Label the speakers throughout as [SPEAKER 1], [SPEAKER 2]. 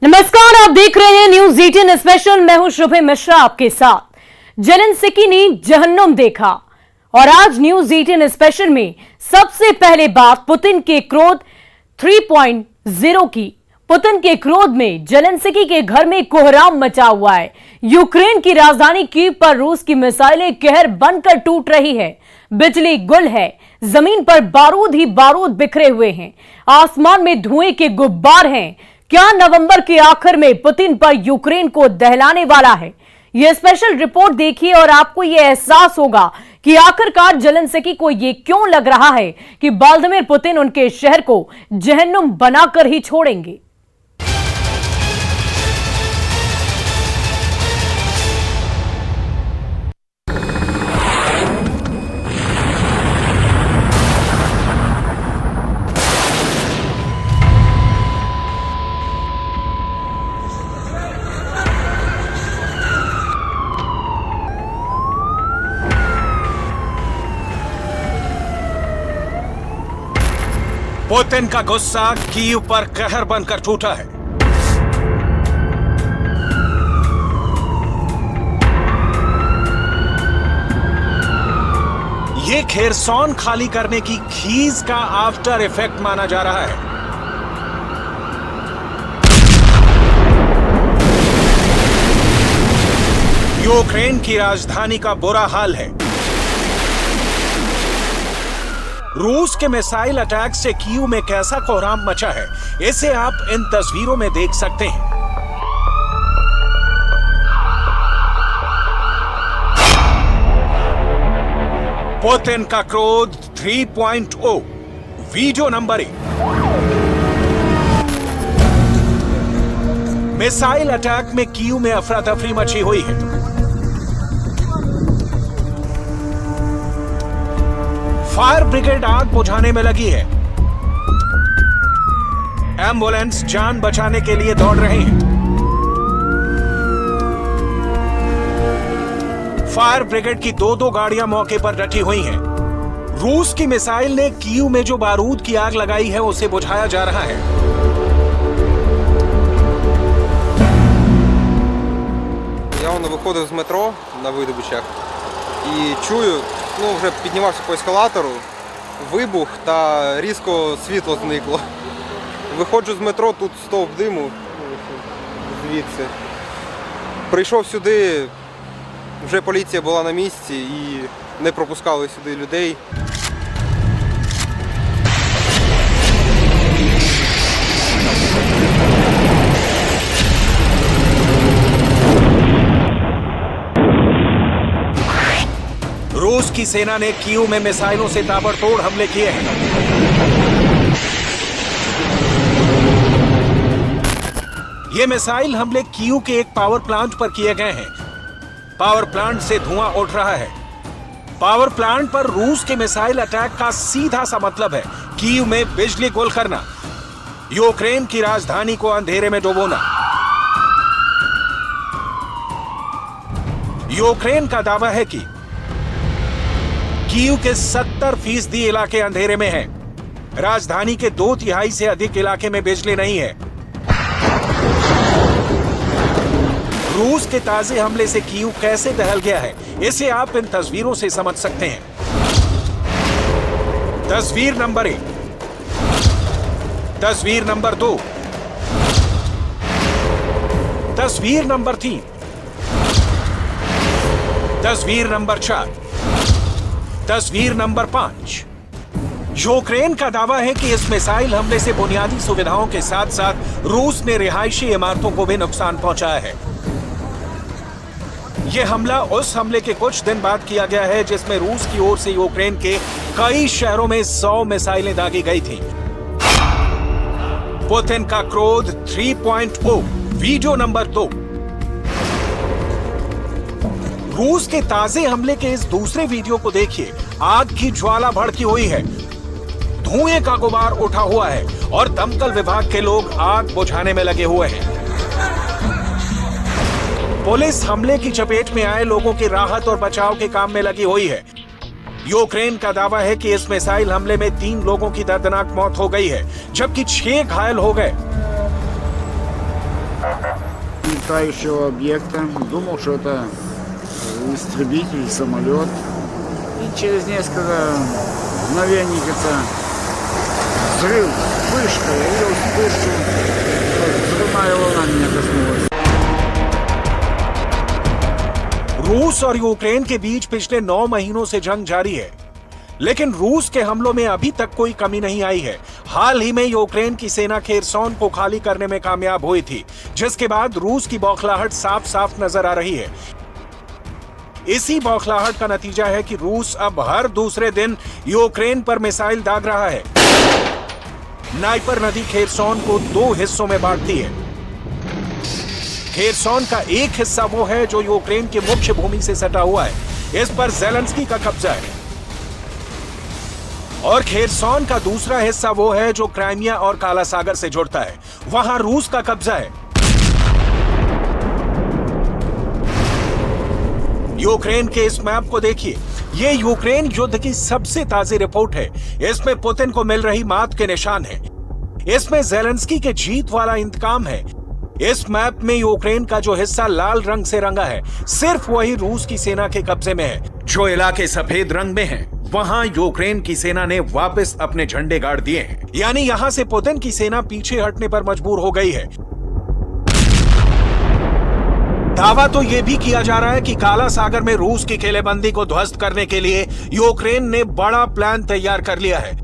[SPEAKER 1] नमस्कार, आप देख रहे हैं न्यूज 18 स्पेशल। मैं हूं शुभे मिश्रा आपके साथ। जेलेंस्की ने जहन्नुम देखा और आज न्यूज 18 स्पेशल में सबसे पहले बात पुतिन के क्रोध 3.0 की। पुतिन के क्रोध में जेलेंस्की के घर में कोहराम मचा हुआ है। यूक्रेन की राजधानी कीव पर रूस की मिसाइलें कहर बनकर टूट रही है। बिजली गुल है, जमीन पर बारूद ही बारूद बिखरे हुए हैं, आसमान में धुएं के गुब्बार हैं। क्या नवंबर के आखिर में पुतिन पर यूक्रेन को दहलाने वाला है? यह स्पेशल रिपोर्ट देखिए और आपको यह एहसास होगा कि आखिरकार जेलेंस्की को यह क्यों लग रहा है कि व्लादिमीर पुतिन उनके शहर को जहन्नुम बनाकर ही छोड़ेंगे।
[SPEAKER 2] पुतिन का गुस्सा कीव पर कहर बनकर टूटा है। ये खेरसौन खाली करने की खीज का आफ्टर इफेक्ट माना जा रहा है। यूक्रेन की राजधानी का बुरा हाल है। रूस के मिसाइल अटैक से कीव में कैसा कोहराम मचा है, इसे आप इन तस्वीरों में देख सकते हैं। पुतिन का क्रोध 3.0 वीडियो नंबर 1। मिसाइल अटैक में कीव में अफरा तफरी मची हुई है। फायर ब्रिगेड आग बुझाने में लगी है। एम्बुलेंस जान बचाने के लिए दौड़ रहे हैं। फायर ब्रिगेड की दो गाड़ियां मौके पर डटी हुई हैं। रूस की मिसाइल ने कीव में जो बारूद की आग लगाई है उसे बुझाया जा रहा है।
[SPEAKER 3] Я виходив з метро на видобичах і чую, вже піднімався по ескалатору, вибух та різко світло зникло. Виходжу з метро, тут стовп диму звідси. Прийшов сюди, вже поліція була на місці і не пропускали сюди людей.
[SPEAKER 2] रूस की सेना ने कीव में मिसाइलों से ताबड़तोड़ हमले किए हैं। ये मिसाइल हमले कीव के एक पावर प्लांट पर किए गए हैं। पावर प्लांट से धुआं उठ रहा है। पावर प्लांट पर रूस के मिसाइल अटैक का सीधा सा मतलब है कीव में बिजली गुल करना, यूक्रेन की राजधानी को अंधेरे में डुबोना। यूक्रेन का दावा है कि कीव के 70% इलाके अंधेरे में हैं। राजधानी के 2/3 से अधिक इलाके में बिजली नहीं है। रूस के ताजे हमले से कीव कैसे दहल गया है, इसे आप इन तस्वीरों से समझ सकते हैं। तस्वीर नंबर 1, तस्वीर नंबर 2, तस्वीर नंबर 3, तस्वीर नंबर 4, तस्वीर नंबर 5। यूक्रेन का दावा है कि इस मिसाइल हमले से बुनियादी सुविधाओं के साथ साथ रूस ने रिहायशी इमारतों को भी नुकसान पहुंचाया है। यह हमला उस हमले के कुछ दिन बाद किया गया है जिसमें रूस की ओर से यूक्रेन के कई शहरों में 100 मिसाइलें दागी गई थीं। पुतिन का क्रोध 3.0 वीडियो नंबर 2। रूस के ताजे हमले के इस दूसरे वीडियो को देखिए। आग की ज्वाला भड़की हुई है, धुएं का गुबार उठा हुआ है और दमकल विभाग के लोग आग बुझाने में लगे हुए हैं। पुलिस हमले की चपेट में आए लोगों की राहत और बचाव के काम में लगी हुई है। यूक्रेन का दावा है कि इस मिसाइल हमले में 3 लोगों की दर्दनाक मौत हो गई है, जबकि 6 घायल हो गए।
[SPEAKER 4] летающего объекта. Думал, что это истребитель, самолет. И через несколько мгновений это взрыв, вспышка. Я видел вспышку, взрывная волна меня коснулась.
[SPEAKER 2] रूस और यूक्रेन के बीच पिछले 9 महीनों से जंग जारी है, लेकिन रूस के हमलों में अभी तक कोई कमी नहीं आई है। हाल ही में यूक्रेन की सेना खेरसोन को खाली करने में कामयाब हुई थी, जिसके बाद रूस की बौखलाहट साफ साफ नजर आ रही है। इसी बौखलाहट का नतीजा है कि रूस अब हर दूसरे दिन यूक्रेन पर मिसाइल दाग रहा है। नाइपर नदी खेरसोन को 2 हिस्सों में बांटती है। खेरसोन का एक हिस्सा वो है जो यूक्रेन की मुख्य भूमि से सटा हुआ है, इस पर ज़ेलेंस्की का कब्जा है। और खेरसोन का दूसरा हिस्सा वो है जो क्राइमिया और काला सागर से जुड़ता है, वहां रूस का कब्जा है। यूक्रेन के इस मैप को देखिए, ये यूक्रेन युद्ध की सबसे ताजी रिपोर्ट है। इसमें पुतिन को मिल रही मात के निशान है। इसमें ज़ेलेंस्की के जीत वाला इंतकाम है। इस मैप में यूक्रेन का जो हिस्सा लाल रंग से रंगा है, सिर्फ वही रूस की सेना के कब्जे में है। जो इलाके सफेद रंग में हैं, वहां यूक्रेन की सेना ने वापस अपने झंडे गाड़ दिए हैं। यानी यहां से पुतिन की सेना पीछे हटने पर मजबूर हो गई है। दावा तो यह भी किया जा रहा है कि काला सागर में रूस की किलेबंदी को ध्वस्त करने के लिए यूक्रेन ने बड़ा प्लान तैयार कर लिया है।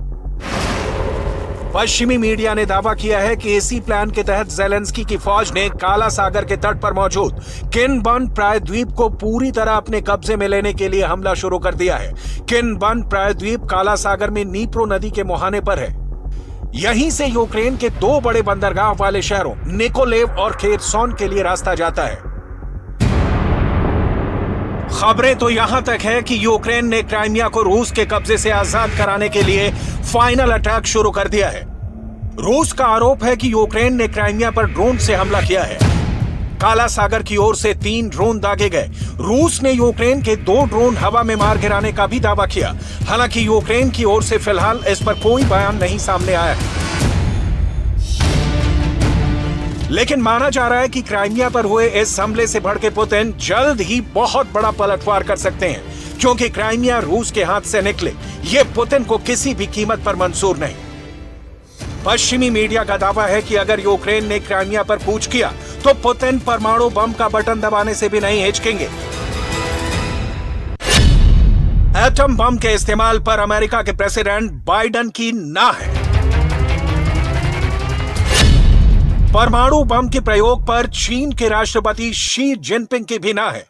[SPEAKER 2] पश्चिमी मीडिया ने दावा किया है कि इसी प्लान के तहत ज़ेलेंस्की की फौज ने काला सागर के तट पर मौजूद किनबर्न प्रायद्वीप को पूरी तरह अपने कब्जे में लेने के लिए हमला शुरू कर दिया है। किनबर्न प्रायद्वीप काला सागर में नीप्रो नदी के मुहाने पर है। यहीं से यूक्रेन के 2 बड़े बंदरगाह वाले शहरों निकोलेव और खेरसोन के लिए रास्ता जाता है। खबरें तो यहां तक है कि यूक्रेन ने क्राइमिया को रूस के कब्जे से आजाद कराने के लिए फाइनल अटैक शुरू कर दिया है। रूस का आरोप है कि यूक्रेन ने क्राइमिया पर ड्रोन से हमला किया है। काला सागर की ओर से 3 ड्रोन दागे गए। रूस ने यूक्रेन के 2 ड्रोन हवा में मार गिराने का भी दावा किया। हालांकि यूक्रेन की ओर से फिलहाल इस पर कोई बयान नहीं सामने आया है। लेकिन माना जा रहा है कि क्राइमिया पर हुए इस हमले से भड़के पुतिन जल्द ही बहुत बड़ा पलटवार कर सकते हैं, क्योंकि क्राइमिया रूस के हाथ से निकले ये पुतिन को किसी भी कीमत पर मंजूर नहीं। पश्चिमी मीडिया का दावा है कि अगर यूक्रेन ने क्राइमिया पर कूच किया तो पुतिन परमाणु बम का बटन दबाने से भी नहीं हिचकेंगे। एटम बम के इस्तेमाल पर अमेरिका के प्रेसिडेंट बाइडेन की ना है। परमाणु बम के प्रयोग पर चीन के राष्ट्रपति शी जिनपिंग की भी ना है।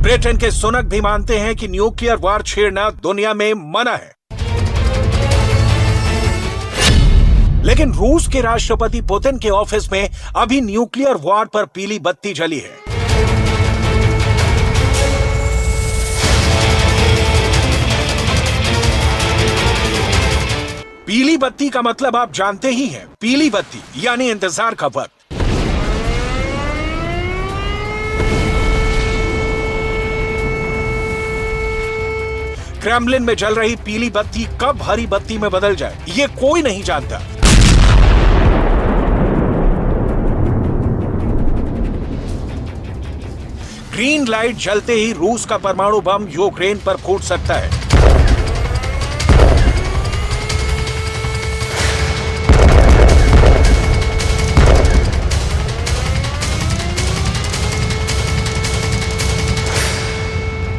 [SPEAKER 2] ब्रिटेन के सुनक भी मानते हैं कि न्यूक्लियर वार छेड़ना दुनिया में मना है। लेकिन रूस के राष्ट्रपति पुतिन के ऑफिस में अभी न्यूक्लियर वार पर पीली बत्ती जली है। पीली बत्ती का मतलब आप जानते ही हैं, पीली बत्ती यानी इंतजार का वक्त। क्रेमलिन में जल रही पीली बत्ती कब हरी बत्ती में बदल जाए, ये कोई नहीं जानता। ग्रीन लाइट जलते ही रूस का परमाणु बम यूक्रेन पर फूट सकता है।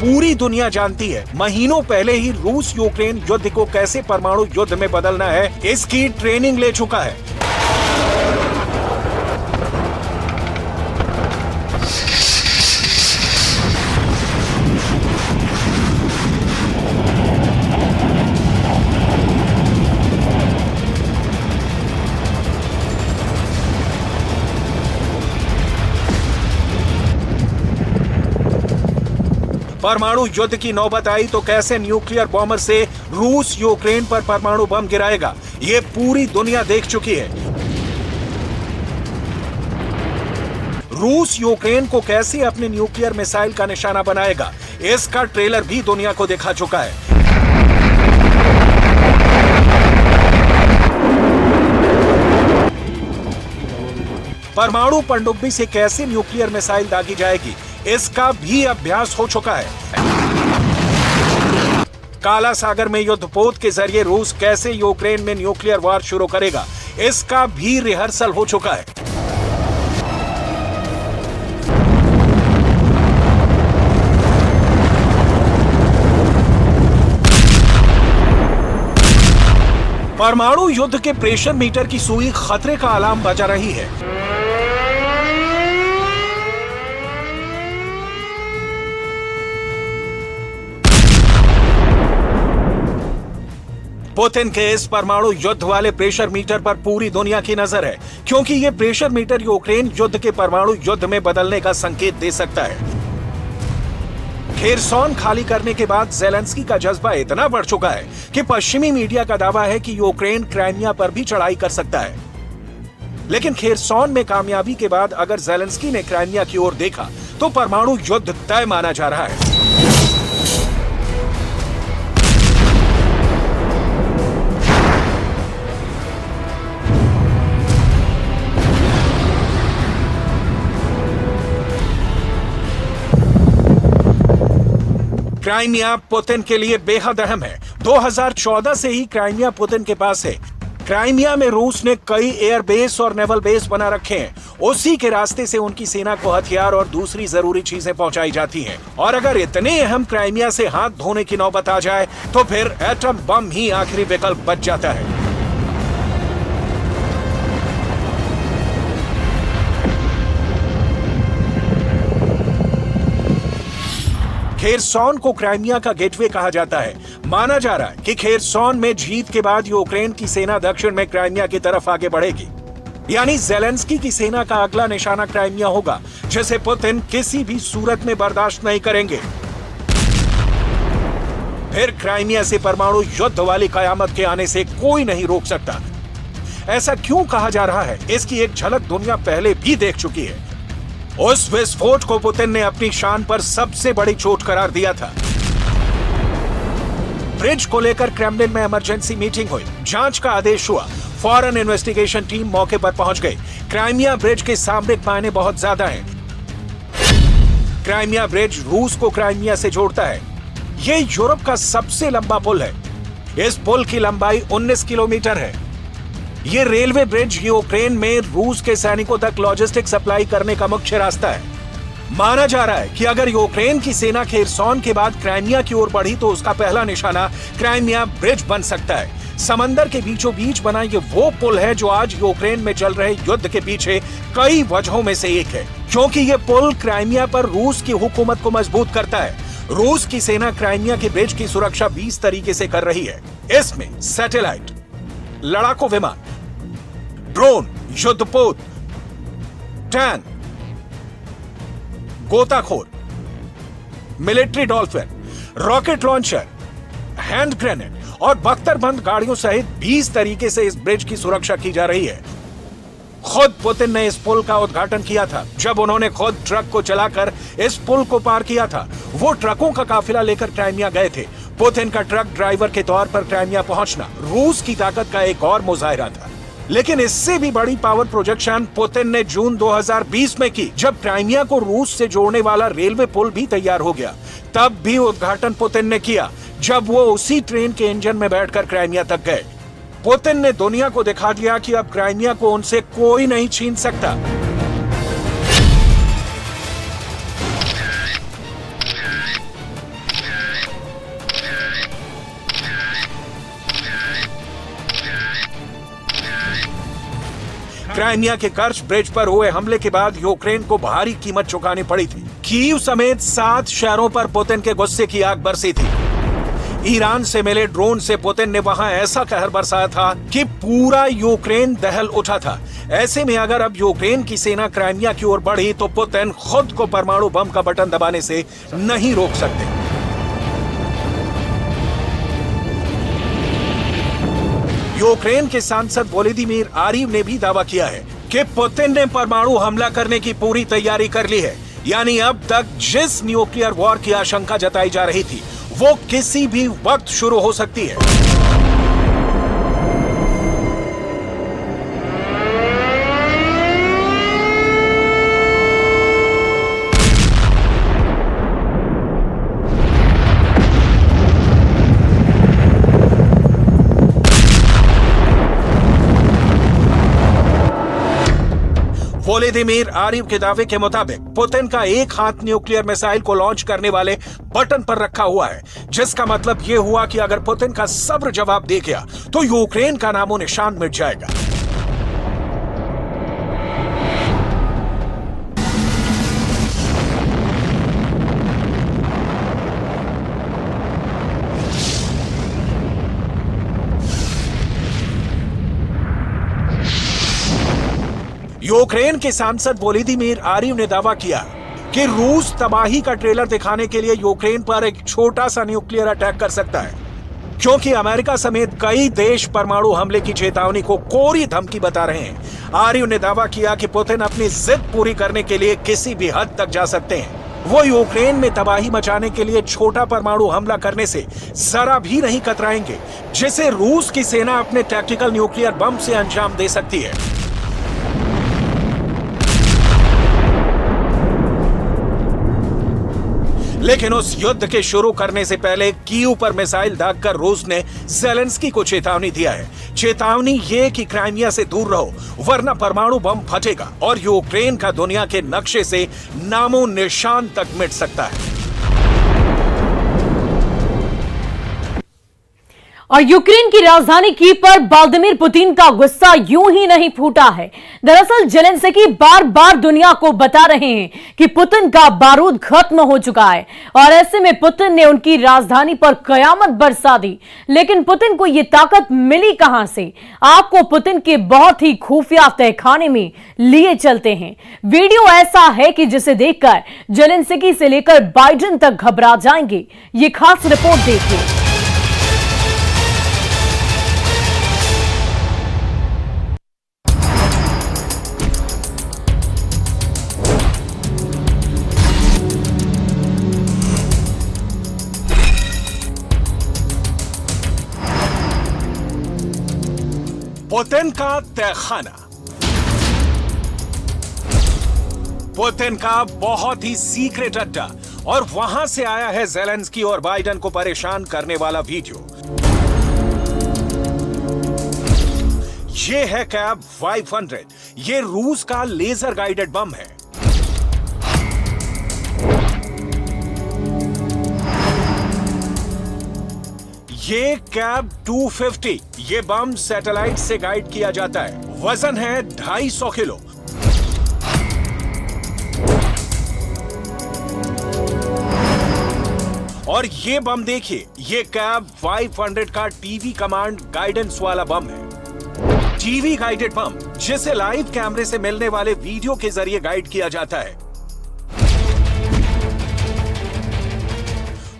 [SPEAKER 2] पूरी दुनिया जानती है, महीनों पहले ही रूस यूक्रेन युद्ध को कैसे परमाणु युद्ध में बदलना है, इसकी ट्रेनिंग ले चुका है। परमाणु युद्ध की नौबत आई तो कैसे न्यूक्लियर बॉम्बर से रूस यूक्रेन पर परमाणु बम गिराएगा, ये पूरी दुनिया देख चुकी है। रूस यूक्रेन को कैसे अपने न्यूक्लियर मिसाइल का निशाना बनाएगा, इसका ट्रेलर भी दुनिया को दिखा चुका है। परमाणु पनडुब्बी से कैसे न्यूक्लियर मिसाइल दागी जाएगी, इसका भी अभ्यास हो चुका है। काला सागर में युद्धपोत के जरिए रूस कैसे यूक्रेन में न्यूक्लियर वार शुरू करेगा, इसका भी रिहर्सल हो चुका है। परमाणु युद्ध के प्रेशर मीटर की सुई खतरे का अलार्म बजा रही है। पुतिन के इस परमाणु युद्ध वाले प्रेशर मीटर पर पूरी दुनिया की नजर है, क्योंकि यह प्रेशर मीटर यूक्रेन युद्ध के परमाणु युद्ध में बदलने का संकेत दे सकता है। खेरसॉन खाली करने के बाद ज़ेलेंस्की का जज्बा इतना बढ़ चुका है कि पश्चिमी मीडिया का दावा है कि यूक्रेन क्राइमिया पर भी चढ़ाई कर सकता है। लेकिन खेरसॉन में कामयाबी के बाद अगर ज़ेलेंस्की ने क्राइमिया की ओर देखा तो परमाणु युद्ध तय माना जा रहा है। क्राइमिया पुतिन के लिए बेहद अहम है। 2014 से ही क्राइमिया पुतिन के पास है। क्राइमिया में रूस ने कई एयर बेस और नेवल बेस बना रखे हैं। उसी के रास्ते से उनकी सेना को हथियार और दूसरी जरूरी चीजें पहुंचाई जाती हैं। और अगर इतने अहम क्राइमिया से हाथ धोने की नौबत आ जाए तो फिर एटम बम ही आखिरी विकल्प बच जाता है। खेरसॉन को क्राइमिया का गेटवे कहा जाता है। माना जा रहा है कि खेरसॉन में जीत के बाद यूक्रेन की सेना दक्षिण में क्राइमिया की तरफ आगे बढ़ेगी। यानी ज़ेलेंस्की की सेना का अगला निशाना क्राइमिया होगा, जिसे पुतिन किसी भी सूरत में बर्दाश्त नहीं करेंगे। फिर क्राइमिया से परमाणु युद्ध वाली कयामत के आने से कोई नहीं रोक सकता। ऐसा क्यों कहा जा रहा है, इसकी एक झलक दुनिया पहले भी देख चुकी है। उस विस्फोट को पुतिन ने अपनी शान पर सबसे बड़ी चोट करार दिया था। ब्रिज को लेकर क्रेमलिन में इमरजेंसी मीटिंग हुई, जांच का आदेश हुआ, फौरन इन्वेस्टिगेशन टीम मौके पर पहुंच गई। क्राइमिया ब्रिज के सामरिक मायने बहुत ज्यादा हैं। क्राइमिया ब्रिज रूस को क्राइमिया से जोड़ता है। यह यूरोप का सबसे लंबा पुल है। इस पुल की लंबाई 19 किलोमीटर है। ये रेलवे ब्रिज यूक्रेन में रूस के सैनिकों तक लॉजिस्टिक सप्लाई करने का मुख्य रास्ता है। माना जा रहा है कि अगर यूक्रेन की सेना खेरसॉन के बाद क्राइमिया की ओर बढ़ी तो उसका पहला निशाना क्राइमिया ब्रिज बन सकता है। समंदर के बीचों बीच बना ये वो पुल है जो आज यूक्रेन में चल रहे युद्ध के पीछे कई वजहों में से एक है, क्योंकि ये पुल क्राइमिया पर रूस की हुकूमत को मजबूत करता है। रूस की सेना क्राइमिया के ब्रिज की सुरक्षा 20 तरीके से कर रही है। इसमें सैटेलाइट, लड़ाकू विमान, ड्रोन, युद्धपोत, टैंक, गोताखोर, military dolphin, rocket launcher, hand grenade और बख्तरबंद गाड़ियों सहित 20 तरीके से इस ब्रिज की सुरक्षा की जा रही है। खुद पुतिन ने इस पुल का उद्घाटन किया था जब उन्होंने खुद ट्रक को चलाकर इस पुल को पार किया था। वो ट्रकों का काफिला लेकर क्राइमिया गए थे। पुतिन का ट्रक ड्राइवर के तौर पर क्राइमिया पहुंचना रूस की ताकत का एक और मुजाहिरा था। लेकिन इससे भी बड़ी पावर प्रोजेक्शन पुतिन ने जून 2020 में की, जब क्राइमिया को रूस से जोड़ने वाला रेलवे पुल भी तैयार हो गया। तब भी उद्घाटन पुतिन ने किया जब वो उसी ट्रेन के इंजन में बैठकर क्राइमिया तक गए। पुतिन ने दुनिया को दिखा दिया कि अब क्राइमिया को उनसे कोई नहीं छीन सकता। क्राइमिया के कर्च ब्रिज पर हुए हमले के बाद यूक्रेन को भारी कीमत चुकानी पड़ी थी। कीव समेत 7 शहरों पर पुतिन के गुस्से की आग बरसी थी। ईरान से मिले ड्रोन से पुतिन ने वहां ऐसा कहर बरसाया था कि पूरा यूक्रेन दहल उठा था। ऐसे में अगर अब यूक्रेन की सेना क्राइमिया की ओर बढ़ी तो पुतिन खुद को परमाणु बम का बटन दबाने से नहीं रोक सकते। यूक्रेन के सांसद वोलोदिमीर आरीव ने भी दावा किया है कि पुतिन ने परमाणु हमला करने की पूरी तैयारी कर ली है। यानी अब तक जिस न्यूक्लियर वॉर की आशंका जताई जा रही थी वो किसी भी वक्त शुरू हो सकती है। वोलोदिमीर आरिव के दावे के मुताबिक पुतिन का एक हाथ न्यूक्लियर मिसाइल को लॉन्च करने वाले बटन पर रखा हुआ है, जिसका मतलब यह हुआ कि अगर पुतिन का सब्र जवाब दे गया तो यूक्रेन का नामो निशान मिट जाएगा। यूक्रेन के सांसद वोलोदिमीर आरिव ने दावा किया कि रूस तबाही का ट्रेलर दिखाने के लिए यूक्रेन पर एक छोटा सा न्यूक्लियर अटैक कर सकता है, क्योंकि अमेरिका समेत कई देश परमाणु हमले की चेतावनी को कोरी धमकी बता रहे हैं। आरिव ने दावा किया कि पुतिन अपनी जिद पूरी करने के लिए किसी भी हद तक जा सकते हैं। वो यूक्रेन में तबाही मचाने के लिए छोटा परमाणु हमला करने से जरा भी नहीं कतराएंगे, जिसे रूस की सेना अपने टैक्टिकल न्यूक्लियर बम से अंजाम दे सकती है। लेकिन उस युद्ध के शुरू करने से पहले कीव पर मिसाइल दागकर रूस ने ज़ेलेंस्की को चेतावनी दिया है। चेतावनी ये कि क्राइमिया से दूर रहो, वरना परमाणु बम फटेगा और यूक्रेन का दुनिया के नक्शे से नामो निशान तक मिट सकता है।
[SPEAKER 1] और यूक्रेन की राजधानी कीव पर व्लादिमीर पुतिन का गुस्सा यूं ही नहीं फूटा है। दरअसल ज़ेलेंस्की बार बार दुनिया को बता रहे हैं कि पुतिन का बारूद खत्म हो चुका है और ऐसे में पुतिन ने उनकी राजधानी पर कयामत बरसा दी। लेकिन पुतिन को यह ताकत मिली कहां से? आपको पुतिन के बहुत ही खुफिया तहखाने में लिए चलते हैं। वीडियो ऐसा है कि जिसे देखकर ज़ेलेंस्की से लेकर बाइडेन तक घबरा जाएंगे। ये खास रिपोर्ट देखिए।
[SPEAKER 2] पुतिन का तहखाना, पुतिन का बहुत ही सीक्रेट अड्डा, और वहां से आया है ज़ेलेंस्की और बाइडेन को परेशान करने वाला वीडियो। ये है कैब 500। ये रूस का लेजर गाइडेड बम है। ये कैब 250, ये बम सैटेलाइट से गाइड किया जाता है। वजन है 250 किलो। और ये बम देखिए, ये कैब 500 का टीवी कमांड गाइडेंस वाला बम है। टीवी गाइडेड बम, जिसे लाइव कैमरे से मिलने वाले वीडियो के जरिए गाइड किया जाता है।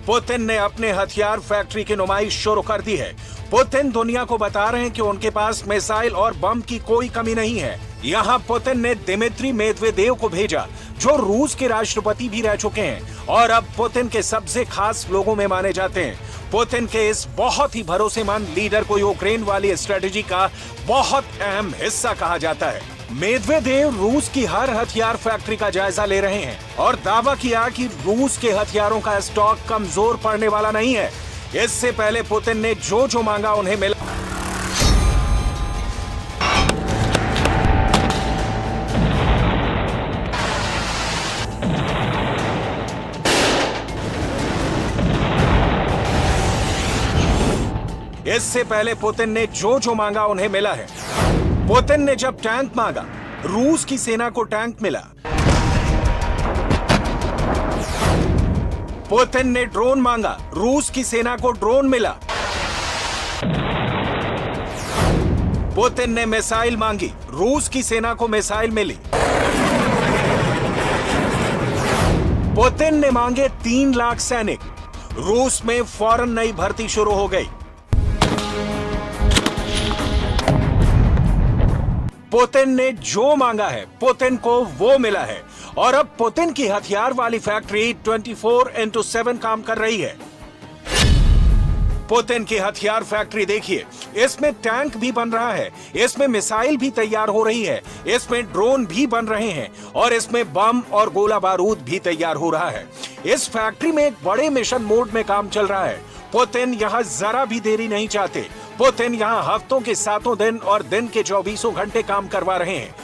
[SPEAKER 2] पुतिन ने अपने हथियार फैक्ट्री की नुमाइश शुरू कर दी है। पुतिन दुनिया को बता रहे हैं कि उनके पास मिसाइल और बम की कोई कमी नहीं है। यहाँ पुतिन ने दिमित्री मेदवेदेव को भेजा, जो रूस के राष्ट्रपति भी रह चुके हैं और अब पुतिन के सबसे खास लोगों में माने जाते हैं। पुतिन के इस बहुत ही भरोसेमंद लीडर को यूक्रेन वाली स्ट्रेटेजी का बहुत अहम हिस्सा कहा जाता है। मेदवेदेव रूस की हर हथियार फैक्ट्री का जायजा ले रहे हैं और दावा किया कि रूस के हथियारों का स्टॉक कमजोर पड़ने वाला नहीं है। इससे पहले पुतिन ने जो जो मांगा उन्हें मिला। इससे पहले पुतिन ने जो जो मांगा उन्हें मिला है। पुतिन ने जब टैंक मांगा, रूस की सेना को टैंक मिला। पुतिन ने ड्रोन मांगा, रूस की सेना को ड्रोन मिला। पुतिन ने मिसाइल मांगी, रूस की सेना को मिसाइल मिली। पुतिन ने मांगे 3 लाख सैनिक, रूस में फौरन नई भर्ती शुरू हो गई। पुतिन ने जो मांगा है, पुतिन को वो मिला है और अब पुतिन की हथियार वाली फैक्ट्री 24/7 काम कर रही है। पुतिन की हथियार फैक्ट्री देखिए, इसमें टैंक भी बन रहा है, इसमें मिसाइल भी तैयार हो रही है, इसमें ड्रोन भी बन रहे हैं और इसमें बम और गोला बारूद भी तैयार हो रहा है। इस फैक्ट्री में एक बड़े मिशन मोड में काम चल रहा है। पुतिन यहां जरा भी देरी नहीं चाहते। पुतिन यहां हफ्तों के 7 दिन और दिन के 24 घंटे काम करवा रहे हैं।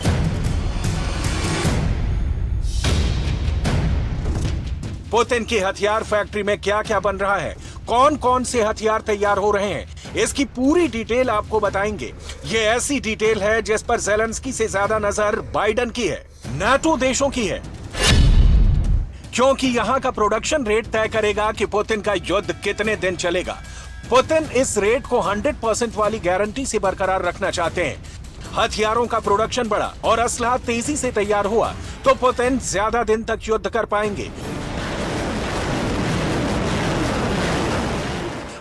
[SPEAKER 2] पुतिन की हथियार फैक्ट्री में क्या क्या बन रहा है, कौन कौन से हथियार तैयार हो रहे हैं, इसकी पूरी डिटेल आपको बताएंगे। ये ऐसी डिटेल है जिस पर ज़ेलेंस्की से ज्यादा नजर बाइडेन की है, नाटो देशों की है, क्योंकि यहां का प्रोडक्शन रेट तय करेगा कि पुतिन का युद्ध कितने दिन चलेगा। पुतिन इस रेट को 100% वाली गारंटी से बरकरार रखना चाहते हैं। हथियारों का प्रोडक्शन बढ़ा और असलहा तेजी से तैयार हुआ तो पुतिन ज्यादा दिन तक युद्ध कर पाएंगे।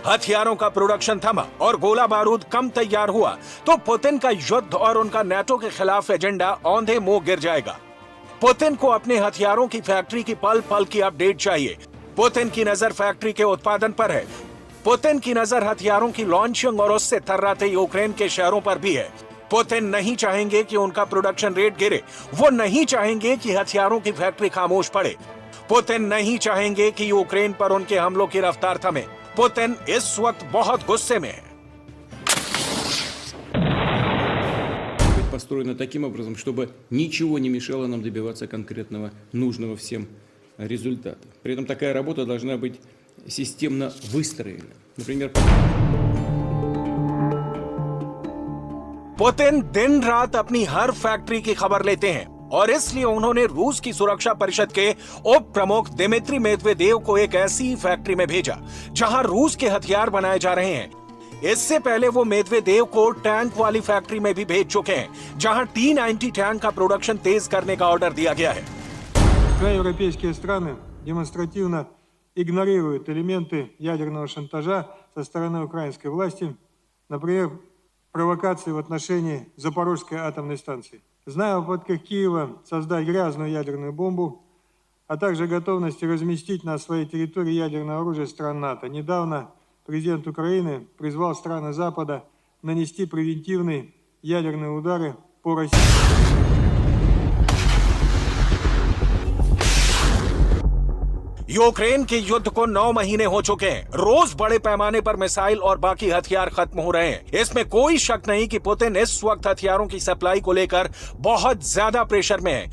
[SPEAKER 2] हथियारों का प्रोडक्शन थमा और गोला बारूद कम तैयार हुआ तो पुतिन का युद्ध और उनका नाटो के खिलाफ एजेंडा औंधे मुंह गिर जाएगा। पुतिन को अपने हथियारों की फैक्ट्री की पल पल की अपडेट चाहिए। पुतिन की नजर फैक्ट्री के उत्पादन पर है। पुतिन की नजर हथियारों की लॉन्चिंग और उससे थर्राते यूक्रेन के शहरों पर भी है। पुतिन नहीं चाहेंगे कि उनका प्रोडक्शन रेट गिरे, वो नहीं चाहेंगे कि हथियारों की फैक्ट्री खामोश पड़े। पुतिन नहीं चाहेंगे कि यूक्रेन पर उनके हमलों की रफ्तार थमे। पुतिन इस वक्त बहुत गुस्से में है।
[SPEAKER 5] Построена таким образом, чтобы ничего не мешало нам добиваться конкретного, нужного всем результата. При этом такая работа должна быть системно выстроена. Например,
[SPEAKER 2] पुतिन दिन रात अपनी हर फैक्ट्री की खबर लेते हैं और इसलिए उन्होंने रूस की सुरक्षा परिषद के उप प्रमुख दिमित्री मेदवेदेव को एक ऐसी फैक्ट्री में भेजा जहां रूस के हथियार बनाए जा रहे हैं। इससे पहले वो मेदवेदेव को टैंक वाली फैक्ट्री में भी भेज चुके हैं जहां T-90 टैंक का प्रोडक्शन तेज करने का ऑर्डर दिया गया है।
[SPEAKER 6] Европейские страны демонстративно игнорируют элементы ядерного шантажа со стороны украинской власти, например, провокации в отношении Запорожской атомной станции. Зная о попытках Киева создать грязную ядерную бомбу, а также готовности разместить на своей территории ядерное оружие стран НАТО, недавно президент Украины призвал страны Запада нанести превентивные ядерные удары по России.
[SPEAKER 2] यूक्रेन के युद्ध को 9 महीने हो चुके हैं। रोज बड़े पैमाने पर मिसाइल और बाकी हथियार खत्म हो रहे हैं। इसमें कोई शक नहीं कि पुतिन इस वक्त हथियारों की सप्लाई को लेकर बहुत ज्यादा प्रेशर में है।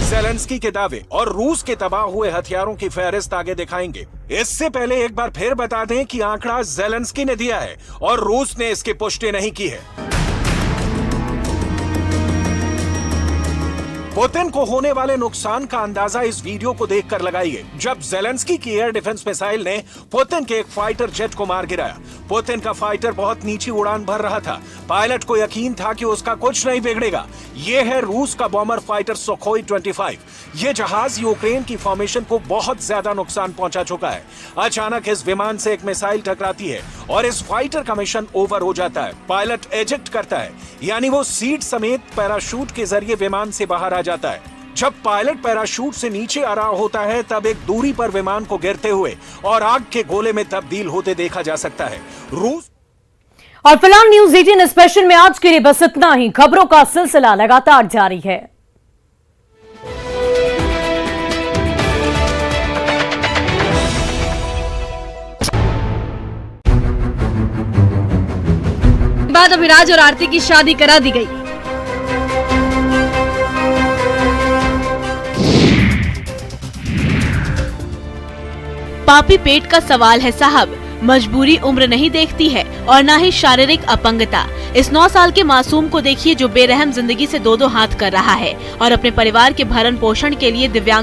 [SPEAKER 2] ज़ेलेंस्की के दावे और रूस के तबाह हुए हथियारों की फहरिस्त आगे दिखाएंगे। इससे पहले एक बार फिर बता दें कि आंकड़ा ज़ेलेंस्की ने दिया है और रूस ने इसकी पुष्टि नहीं की है। पुतिन को होने वाले नुकसान का अंदाजा इस वीडियो को देखकर लगाइए, जब ज़ेलेंस्की की एयर डिफेंस मिसाइल ने पुतिन के एक फाइटर जेट को मार गिराया। पुतिन का फाइटर बहुत नीची उड़ान भर रहा था। पायलट को यकीन था कि उसका कुछ नहीं बिगड़ेगा। ये है रूस का बॉम्बर फाइटर सुखोई 25। ये जहाज यूक्रेन की फॉर्मेशन को बहुत ज्यादा नुकसान पहुंचा चुका है। अचानक इस विमान से एक मिसाइल टकराती है और इस फाइटर का मिशन ओवर हो जाता है। पायलट एजेक्ट करता है, यानी वो सीट समेत पैराशूट के जरिए विमान से बाहर आ जाता है। जब पायलट पैराशूट से नीचे आ रहा होता है तब एक दूरी पर विमान को गिरते हुए और आग के गोले में तब्दील होते देखा जा सकता है। रूस
[SPEAKER 1] और फिलहाल न्यूज 18 स्पेशल में आज के लिए बस इतना ही। खबरों का सिलसिला लगातार जारी है।
[SPEAKER 7] बाद अभिराज और आरती की शादी करा दी गई। पापी पेट का सवाल है साहब, मजबूरी उम्र नहीं देखती है और ना ही शारीरिक अपंगता। इस 9 साल के मासूम को देखिए जो बेरहम जिंदगी से दो हाथ कर रहा है और अपने परिवार के भरण पोषण के लिए दिव्यांग